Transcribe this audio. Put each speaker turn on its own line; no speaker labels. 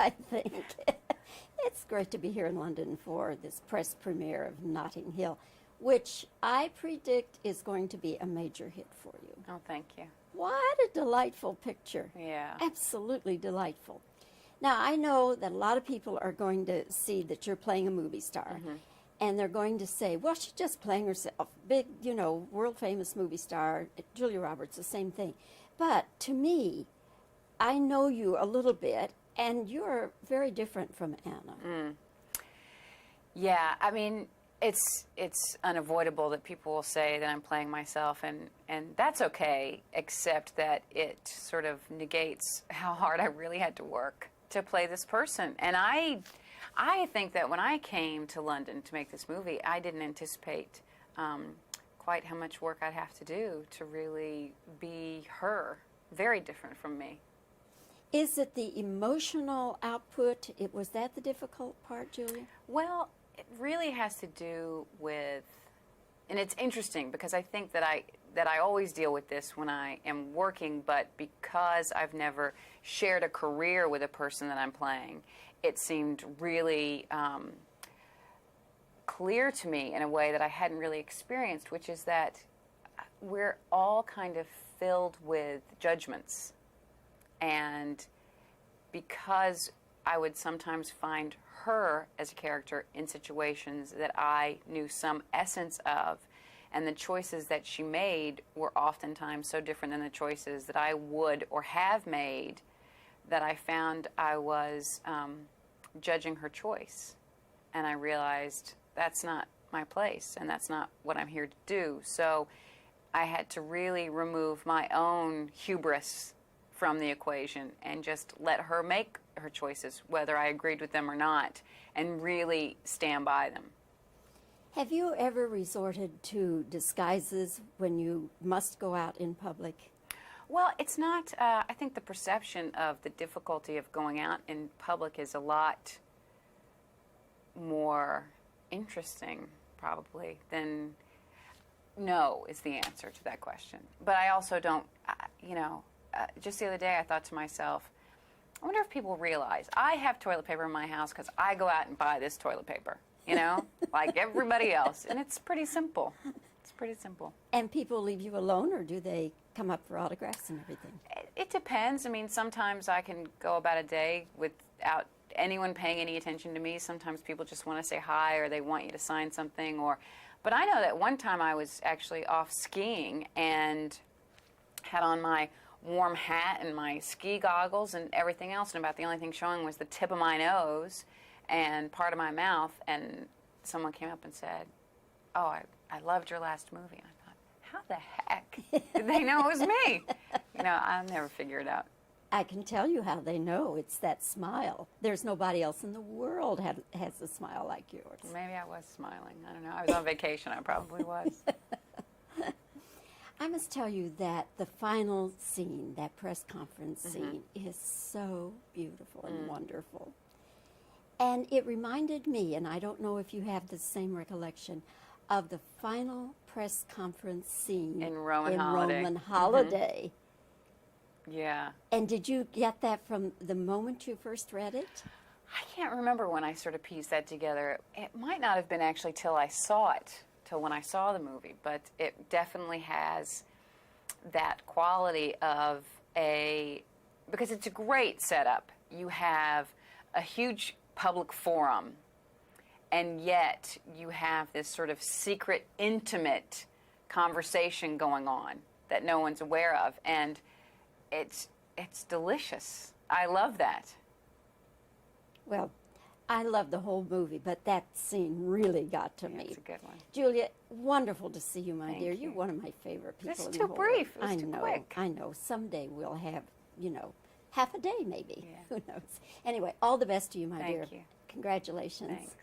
I think. It's great to be here in London for this press premiere of Notting Hill, which I predict is going to be a major hit for you.
Oh, thank you.
What a delightful picture.
Yeah.
Absolutely delightful. Now, I know that a lot of people are going to see that you're playing a movie star, and they're going to say, well, she's just playing herself. Big, world-famous movie star, Julia Roberts, the same thing. But to me, I know you a little bit, and you're very different from Anna.
Yeah, I mean, it's unavoidable that people will say that I'm playing myself, and that's okay, except that it sort of negates how hard I really had to work to play this person. And I think that when I came to London to make this movie, I didn't anticipate quite how much work I'd have to do to really be her. Very different from me.
Is it the emotional output? Was that the difficult part, Julia?
Well, it really has to do with, and it's interesting because I think that I always deal with this when I am working, but because I've never shared a career with a person that I'm playing, it seemed really clear to me in a way that I hadn't really experienced, which is that we're all kind of filled with judgments. And because I would sometimes find her as a character in situations that I knew some essence of, and the choices that she made were oftentimes so different than the choices that I would or have made, that I found I was judging her choice. And I realized that's not my place, and that's not what I'm here to do. So I had to really remove my own hubris from the equation and just let her make her choices, whether I agreed with them or not, and really stand by them.
Have you ever resorted to disguises when you must go out in public?
Well, it's not, I think the perception of the difficulty of going out in public is a lot more interesting, probably, than no is the answer to that question. But I also don't, just the other day I thought to myself, I wonder if people realize I have toilet paper in my house because I go out and buy this toilet paper, like everybody else. And it's pretty simple. It's pretty simple.
And people leave you alone, or do they come up for autographs and everything?
It depends. I mean, sometimes I can go about a day without anyone paying any attention to me. Sometimes people just want to say hi, or they want you to sign something. But I know that one time I was actually off skiing and had on my warm hat and my ski goggles and everything else, and about the only thing showing was the tip of my nose and part of my mouth, and someone came up and said, oh, I loved your last movie. And I thought, how the heck did they know it was me? I'll never figure it out.
I can tell you how they know. It's that smile. There's nobody else in the world has a smile like yours.
Maybe I was smiling. I don't know. I was on vacation. I probably was.
I must tell you that the final scene, that press conference scene, is so beautiful and wonderful. And it reminded me, and I don't know if you have the same recollection, of the final press conference scene
in Roman
Holiday.
Yeah.
And did you get that from the moment you first read it?
I can't remember when I sort of pieced that together. It might not have been actually till I saw it, till when I saw the movie, but it definitely has that quality of because it's a great setup. You have a huge public forum, and yet you have this sort of secret, intimate conversation going on that no one's aware of, and it's delicious. I love that.
Well, I love the whole movie, but that scene really got to me.
It's a good one.
Julia, wonderful to see you, my
Thank
dear.
you.
You're one of my favorite people.
It's
in
too
the whole
brief.
world.
It's too
know,
quick.
I know. Someday we'll have, half a day maybe.
Yeah.
Who knows? Anyway, all the best to you, my dear.
Thank you.
Congratulations.
Thanks.